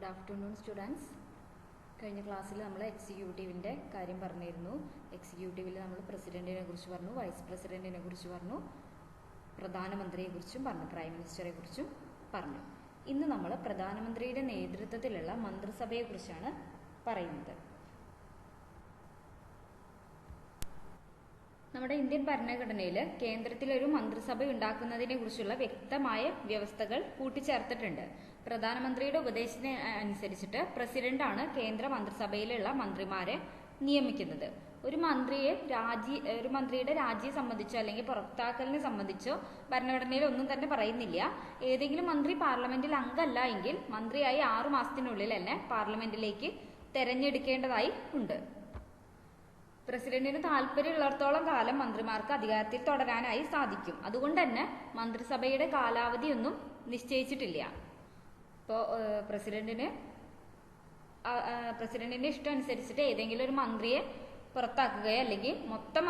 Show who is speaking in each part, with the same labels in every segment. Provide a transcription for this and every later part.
Speaker 1: Good afternoon students. കഴിഞ്ഞ ക്ലാസ്സിൽ നമ്മൾ എക്സിക്യൂട്ടീവിൻ്റെ കാര്യം പറഞ്ഞിരുന്നു. എക്സിക്യൂട്ടീവിൽ നമ്മൾ പ്രസിഡൻറ്റിനെ കുറിച്ച് പറഞ്ഞു, വൈസ് പ്രസിഡൻറ്റിനെ കുറിച്ച് പറഞ്ഞു, പ്രധാനമന്ത്രിയെക്കുറിച്ചും പറഞ്ഞു, പ്രൈം മിനിസ്റ്ററെ കുറിച്ചും പറഞ്ഞു. ഇന്ന് നമ്മൾ പ്രധാനമന്ത്രിയുടെ നേതൃത്വത്തിലുള്ള മന്ത്രിസഭയെക്കുറിച്ചാണ് പറയുന്നത്. നമ്മുടെ ഇന്ത്യൻ ഭരണഘടനയിൽ കേന്ദ്രത്തിലൊരു മന്ത്രിസഭ ഉണ്ടാക്കുന്നതിനെ കുറിച്ചുള്ള വ്യക്തമായ വ്യവസ്ഥകൾ കൂട്ടിച്ചേർത്തിട്ടുണ്ട്. പ്രധാനമന്ത്രിയുടെ ഉപദേശത്തിന് അനുസരിച്ചിട്ട് പ്രസിഡന്റാണ് കേന്ദ്ര മന്ത്രിസഭയിലുള്ള മന്ത്രിമാരെ നിയമിക്കുന്നത്. ഒരു മന്ത്രിയുടെ രാജിയെ സംബന്ധിച്ചോ അല്ലെങ്കിൽ പുറത്താക്കലിനെ സംബന്ധിച്ചോ ഭരണഘടനയിൽ ഒന്നും തന്നെ പറയുന്നില്ല. ഏതെങ്കിലും മന്ത്രി പാർലമെന്റിൽ അംഗമല്ല എങ്കിൽ മന്ത്രിയായി 6 മാസത്തിനുള്ളിൽ തന്നെ പാർലമെന്റിലേക്ക് തെരഞ്ഞെടുക്കേണ്ടതായി ഉണ്ട്. പ്രസിഡന്റിന് താല്പര്യമുള്ളിടത്തോളം കാലം മന്ത്രിമാർക്ക് അധികാരത്തിൽ തുടരാനായി സാധിക്കും. അതുകൊണ്ട് തന്നെ മന്ത്രിസഭയുടെ കാലാവധിയൊന്നും നിശ്ചയിച്ചിട്ടില്ല. ഇപ്പോൾ പ്രസിഡന്റിന്റെ ഇഷ്ടം അനുസരിച്ചിട്ട് ഏതെങ്കിലും ഒരു മന്ത്രിയെ പുറത്താക്കുകയോ അല്ലെങ്കിൽ മൊത്തം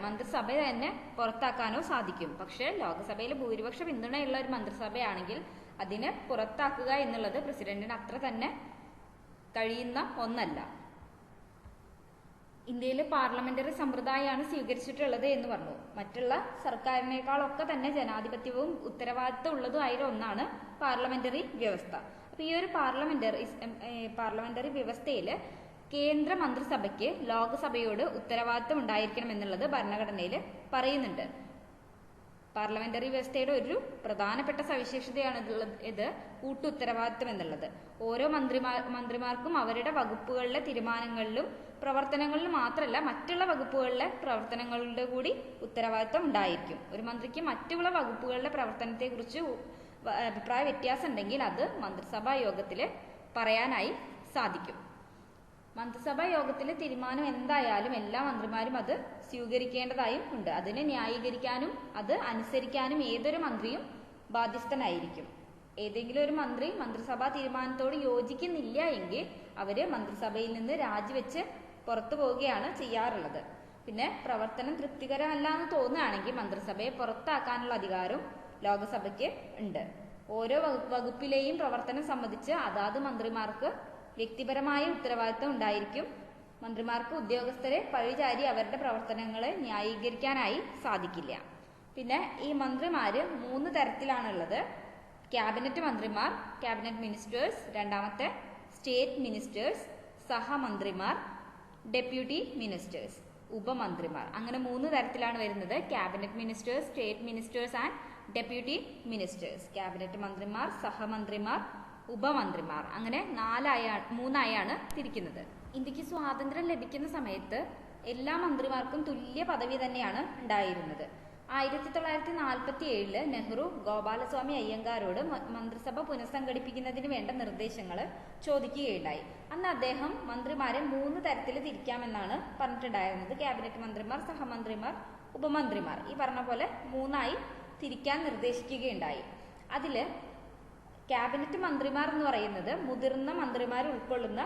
Speaker 1: മന്ത്രിസഭ തന്നെ പുറത്താക്കാനോ സാധിക്കും. പക്ഷേ ലോക്സഭയിൽ ഭൂരിപക്ഷ പിന്തുണയുള്ള ഒരു മന്ത്രിസഭയാണെങ്കിൽ അതിനെ പുറത്താക്കുക എന്നുള്ളത് പ്രസിഡന്റിന് അത്ര തന്നെ കഴിയുന്ന ഒന്നല്ല. ഇന്ത്യയിൽ പാർലമെന്ററി സമ്പ്രദായമാണ് സ്വീകരിച്ചിട്ടുള്ളത് എന്ന് പറഞ്ഞു. മറ്റുള്ള സർക്കാരിനേക്കാളൊക്കെ തന്നെ ജനാധിപത്യവും ഉത്തരവാദിത്വം ഉള്ളതുമായ ഒന്നാണ് പാർലമെന്ററി വ്യവസ്ഥ. അപ്പൊ ഈ ഒരു പാർലമെന്ററി വ്യവസ്ഥയിൽ കേന്ദ്ര മന്ത്രിസഭയ്ക്ക് ലോക്സഭയോട് ഉത്തരവാദിത്വം ഉണ്ടായിരിക്കണം എന്നുള്ളത് ഭരണഘടനയിൽ പറയുന്നുണ്ട്. പാർലമെന്ററി വ്യവസ്ഥയുടെ ഒരു പ്രധാനപ്പെട്ട സവിശേഷതയാണ് ഇത് കൂട്ടുത്തരവാദിത്വം എന്നുള്ളത്. ഓരോ മന്ത്രിമാർക്കും അവരുടെ വകുപ്പുകളിലെ തീരുമാനങ്ങളിലും പ്രവർത്തനങ്ങളിലും മാത്രമല്ല മറ്റുള്ള വകുപ്പുകളിലെ പ്രവർത്തനങ്ങളുടെ കൂടി ഉത്തരവാദിത്വം ഉണ്ടായിരിക്കും. ഒരു മന്ത്രിക്ക് മറ്റുള്ള വകുപ്പുകളിലെ പ്രവർത്തനത്തെക്കുറിച്ച് അഭിപ്രായ വ്യത്യാസം ഉണ്ടെങ്കിൽ അത് മന്ത്രിസഭാ യോഗത്തിൽ പറയാനായി സാധിക്കും. മന്ത്രിസഭാ യോഗത്തിലെ തീരുമാനം എന്തായാലും എല്ലാ മന്ത്രിമാരും അത് സ്വീകരിക്കേണ്ടതായും ഉണ്ട്. അതിനെ ന്യായീകരിക്കാനും അത് അനുസരിക്കാനും ഏതൊരു മന്ത്രിയും ബാധ്യസ്ഥനായിരിക്കും. ഏതെങ്കിലും ഒരു മന്ത്രി മന്ത്രിസഭാ തീരുമാനത്തോട് യോജിക്കുന്നില്ല എങ്കിൽ അവര് മന്ത്രിസഭയിൽ നിന്ന് രാജിവെച്ച് പുറത്തു പോവുകയാണ് ചെയ്യാറുള്ളത്. പിന്നെ പ്രവർത്തനം തൃപ്തികരമല്ല എന്ന് തോന്നുകയാണെങ്കിൽ മന്ത്രിസഭയെ പുറത്താക്കാനുള്ള അധികാരം ലോക്സഭയ്ക്ക് ഉണ്ട്. ഓരോ വകുപ്പിലെയും പ്രവർത്തനം സംബന്ധിച്ച് അതാത് മന്ത്രിമാർക്ക് വ്യക്തിപരമായ ഉത്തരവാദിത്തം ഉണ്ടായിരിക്കും. മന്ത്രിമാർക്ക് ഉദ്യോഗസ്ഥരെ പഴിചാരി അവരുടെ പ്രവർത്തനങ്ങളെ ന്യായീകരിക്കാനായി സാധിക്കില്ല. പിന്നെ ഈ മന്ത്രിമാര് 3 തരത്തിലാണുള്ളത്. ക്യാബിനറ്റ് മന്ത്രിമാർ, ക്യാബിനറ്റ് മിനിസ്റ്റേഴ്സ്, രണ്ടാമത്തെ സ്റ്റേറ്റ് മിനിസ്റ്റേഴ്സ്, സഹമന്ത്രിമാർ, ഡെപ്യൂട്ടി മിനിസ്റ്റേഴ്സ്, ഉപമന്ത്രിമാർ. അങ്ങനെ 3 തരത്തിലാണ് വരുന്നത്. Cabinet ministers, state ministers and deputy ministers. Cabinet മന്ത്രിമാർ, സഹമന്ത്രിമാർ, ഉപമന്ത്രിമാർ. അങ്ങനെ 3ആയാണ് തിരിക്കുന്നത്. ഇന്ത്യക്ക് സ്വാതന്ത്ര്യം ലഭിക്കുന്ന സമയത്ത് എല്ലാ മന്ത്രിമാർക്കും തുല്യ പദവി തന്നെയാണ് ഉണ്ടായിരുന്നത്. 1947 നെഹ്റു ഗോപാലസ്വാമി അയ്യങ്കാരോട് മന്ത്രിസഭ പുനഃസംഘടിപ്പിക്കുന്നതിന് വേണ്ട നിർദ്ദേശങ്ങൾ ചോദിക്കുകയുണ്ടായി. അന്ന് അദ്ദേഹം മന്ത്രിമാരെ 3 തരത്തിൽ തിരിക്കാമെന്നാണ് പറഞ്ഞിട്ടുണ്ടായിരുന്നത്. ക്യാബിനറ്റ് മന്ത്രിമാർ, സഹമന്ത്രിമാർ, ഉപമന്ത്രിമാർ. ഈ പറഞ്ഞ പോലെ 3ആയി തിരിക്കാൻ നിർദ്ദേശിക്കുകയുണ്ടായി. അതില് ക്യാബിനറ്റ് മന്ത്രിമാർ എന്ന് പറയുന്നത് മുതിർന്ന മന്ത്രിമാർ ഉൾക്കൊള്ളുന്ന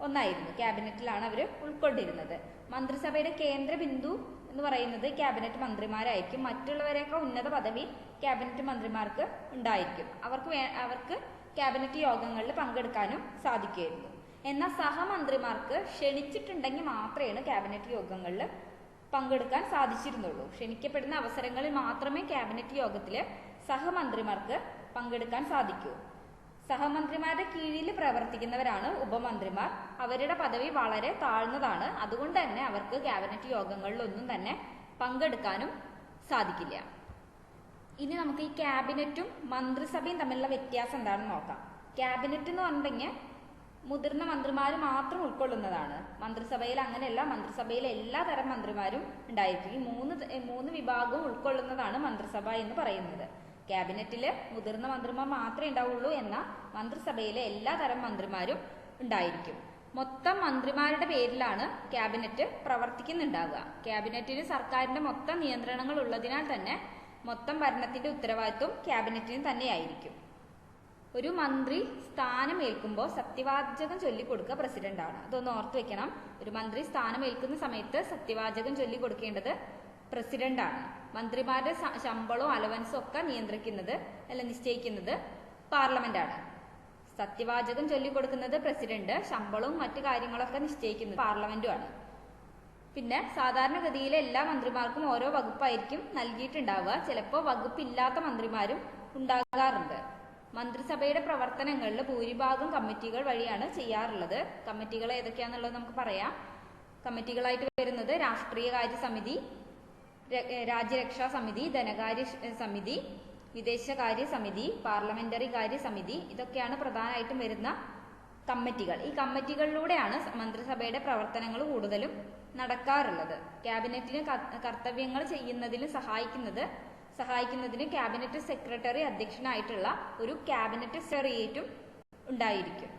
Speaker 1: ഒന്നായിരുന്നു. ക്യാബിനറ്റിലാണ് അവർ ഉൾക്കൊണ്ടിരുന്നത്. മന്ത്രിസഭയുടെ കേന്ദ്ര ബിന്ദു എന്ന് പറയുന്നത് ക്യാബിനറ്റ് മന്ത്രിമാരായിരിക്കും. മറ്റുള്ളവരെയൊക്കെ ഉന്നത പദവി ക്യാബിനറ്റ് മന്ത്രിമാർക്ക് ഉണ്ടായിരിക്കും. അവർക്ക് ക്യാബിനറ്റ് യോഗങ്ങളിൽ പങ്കെടുക്കാനും സാധിക്കുമായിരുന്നു. എന്നാൽ സഹമന്ത്രിമാർക്ക് ക്ഷണിച്ചിട്ടുണ്ടെങ്കിൽ മാത്രമേ ക്യാബിനറ്റ് യോഗങ്ങളിൽ പങ്കെടുക്കാൻ സാധിച്ചിരുന്നുള്ളൂ. ക്ഷണിക്കപ്പെടുന്ന അവസരങ്ങളിൽ മാത്രമേ ക്യാബിനറ്റ് യോഗത്തിൽ സഹമന്ത്രിമാർക്ക് പങ്കെടുക്കാൻ സാധിക്കൂ. സഹമന്ത്രിമാരുടെ കീഴിൽ പ്രവർത്തിക്കുന്നവരാണ് ഉപമന്ത്രിമാർ. അവരുടെ പദവി വളരെ താഴ്ന്നതാണ്. അതുകൊണ്ട് തന്നെ അവർക്ക് ക്യാബിനറ്റ് യോഗങ്ങളിലൊന്നും തന്നെ പങ്കെടുക്കാനും സാധിക്കില്ല. ഇനി നമുക്ക് ഈ ക്യാബിനറ്റും മന്ത്രിസഭയും തമ്മിലുള്ള വ്യത്യാസം എന്താണെന്ന് നോക്കാം. ക്യാബിനറ്റ് എന്ന് പറഞ്ഞിട്ടുണ്ടെങ്കിൽ മുതിർന്ന മന്ത്രിമാർ മാത്രം ഉൾക്കൊള്ളുന്നതാണ്. മന്ത്രിസഭയിൽ അങ്ങനെയല്ല. മന്ത്രിസഭയിൽ എല്ലാ തരം മന്ത്രിമാരും ഉണ്ടായിരിക്കും. ഈ മൂന്ന് വിഭാഗവും ഉൾക്കൊള്ളുന്നതാണ് മന്ത്രിസഭ എന്ന് പറയുന്നത്. ക്യാബിനറ്റില് മുതിർന്ന മന്ത്രിമാർ മാത്രമേ ഉണ്ടാവുള്ളൂ. എന്നാൽ മന്ത്രിസഭയിലെ എല്ലാ തരം മന്ത്രിമാരും ഉണ്ടായിരിക്കും. മൊത്തം മന്ത്രിമാരുടെ പേരിലാണ് ക്യാബിനറ്റ് പ്രവർത്തിക്കുന്നുണ്ടാവുക. ക്യാബിനറ്റിന് സർക്കാരിന്റെ മൊത്തം നിയന്ത്രണങ്ങൾ ഉള്ളതിനാൽ തന്നെ മൊത്തം ഭരണത്തിന്റെ ഉത്തരവാദിത്വം ക്യാബിനറ്റിന് തന്നെയായിരിക്കും. ഒരു മന്ത്രി സ്ഥാനമേൽക്കുമ്പോൾ സത്യവാചകം ചൊല്ലിക്കൊടുക്കുക പ്രസിഡന്റാണ്. അതൊന്ന് ഓർത്തു വെക്കണം. ഒരു മന്ത്രി സ്ഥാനമേൽക്കുന്ന സമയത്ത് സത്യവാചകം ചൊല്ലിക്കൊടുക്കേണ്ടത് പ്രസിഡന്റാണ്. മന്ത്രിമാരുടെ ശമ്പളവും അലവൻസും ഒക്കെ നിശ്ചയിക്കുന്നത് പാർലമെന്റാണ്. സത്യവാചകം ചൊല്ലിക്കൊടുക്കുന്നത് പ്രസിഡന്റ്, ശമ്പളവും മറ്റു കാര്യങ്ങളൊക്കെ നിശ്ചയിക്കുന്നത് പാർലമെന്റുമാണ്. പിന്നെ സാധാരണഗതിയിൽ എല്ലാ മന്ത്രിമാർക്കും ഓരോ വകുപ്പായിരിക്കും നൽകിയിട്ടുണ്ടാവുക. ചിലപ്പോൾ വകുപ്പില്ലാത്ത മന്ത്രിമാരും ഉണ്ടാകാറുണ്ട്. മന്ത്രിസഭയുടെ പ്രവർത്തനങ്ങളിൽ ഭൂരിഭാഗം കമ്മിറ്റികൾ വഴിയാണ് ചെയ്യാറുള്ളത്. കമ്മിറ്റികൾ ഏതൊക്കെയാണെന്നുള്ളത് നമുക്ക് പറയാം. കമ്മിറ്റികളായിട്ട് വരുന്നത് രാഷ്ട്രീയകാര്യ സമിതി, രാജ്യരക്ഷാ സമിതി, ധനകാര്യ സമിതി, വിദേശകാര്യ സമിതി, പാർലമെന്ററി കാര്യ സമിതി, ഇതൊക്കെയാണ് പ്രധാനമായിട്ടും വരുന്ന കമ്മിറ്റികൾ. ഈ കമ്മിറ്റികളിലൂടെയാണ് മന്ത്രിസഭയുടെ പ്രവർത്തനങ്ങൾ കൂടുതലും നടക്കാറുള്ളത്. ക്യാബിനറ്റിന് കർത്തവ്യങ്ങൾ ചെയ്യുന്നതിന് സഹായിക്കുന്നതിന് ക്യാബിനറ്റ് സെക്രട്ടറി അധ്യക്ഷനായിട്ടുള്ള ഒരു ക്യാബിനറ്റ് സെക്രട്ടേറിയറ്റും ഉണ്ടായിരിക്കും.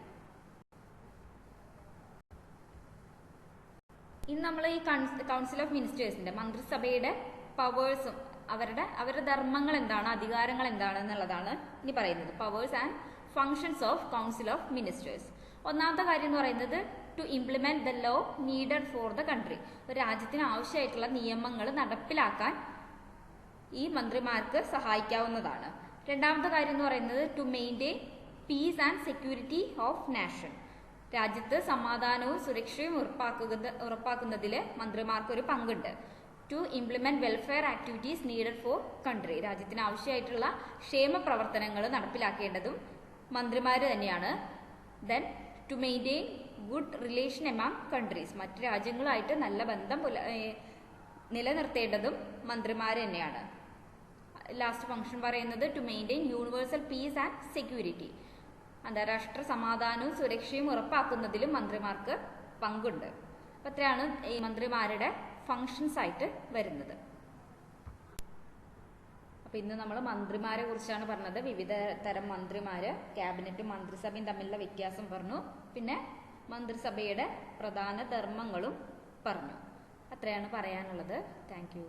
Speaker 1: ഇന്ന് നമ്മൾ ഈ കൗൺസിൽ ഓഫ് മിനിസ്റ്റേഴ്സിന്റെ മന്ത്രിസഭയുടെ പവേഴ്സും അവരുടെ ധർമ്മങ്ങൾ എന്താണ്, അധികാരങ്ങൾ എന്താണ് എന്നുള്ളതാണ് ഇനി പറയുന്നത്. Powers and functions of council of ministers. ഒന്നാമത്തെ കാര്യം എന്ന് പറയുന്നത് to implement the law needed for the country. ഒരു രാജ്യത്തിന് ആവശ്യമായിട്ടുള്ള നിയമങ്ങൾ നടപ്പിലാക്കാൻ ഈ മന്ത്രിമാർക്ക് സഹായിക്കാവുന്നതാണ്. രണ്ടാമത്തെ കാര്യം എന്ന് പറയുന്നത് to maintain peace and security of nation. രാജ്യത്ത് സമാധാനവും സുരക്ഷയും ഉറപ്പാക്കുന്നതിൽ മന്ത്രിമാർക്ക് ഒരു പങ്കുണ്ട്. To implement welfare activities needed for country. രാജ്യത്തിന് ആവശ്യമായിട്ടുള്ള ക്ഷേമ പ്രവർത്തനങ്ങൾ നടപ്പിലാക്കേണ്ടതും മന്ത്രിമാർ തന്നെയാണ്. Then to maintain good relation among countries. മറ്റു രാജ്യങ്ങളുമായിട്ട് നല്ല ബന്ധം നിലനിർത്തേണ്ടതും മന്ത്രിമാർ തന്നെയാണ്. ലാസ്റ്റ് ഫംഗ്ഷൻ പറയുന്നത് to maintain universal peace and security. അന്താരാഷ്ട്ര സമാധാനവും സുരക്ഷയും ഉറപ്പാക്കുന്നതിലും മന്ത്രിമാർക്ക് പങ്കുണ്ട്. അപ്പം അത്രയാണ് ഈ മന്ത്രിമാരുടെ ഫങ്ഷൻസ് ആയിട്ട് വരുന്നത്. അപ്പം ഇന്ന് നമ്മൾ മന്ത്രിമാരെ കുറിച്ചാണ് പറഞ്ഞത്. വിവിധ തരം മന്ത്രിമാര്, ക്യാബിനറ്റും മന്ത്രിസഭയും തമ്മിലുള്ള വ്യത്യാസം പറഞ്ഞു. പിന്നെ മന്ത്രിസഭയുടെ പ്രധാന ധർമ്മങ്ങളും പറഞ്ഞു. അത്രയാണ് പറയാനുള്ളത്. Thank you.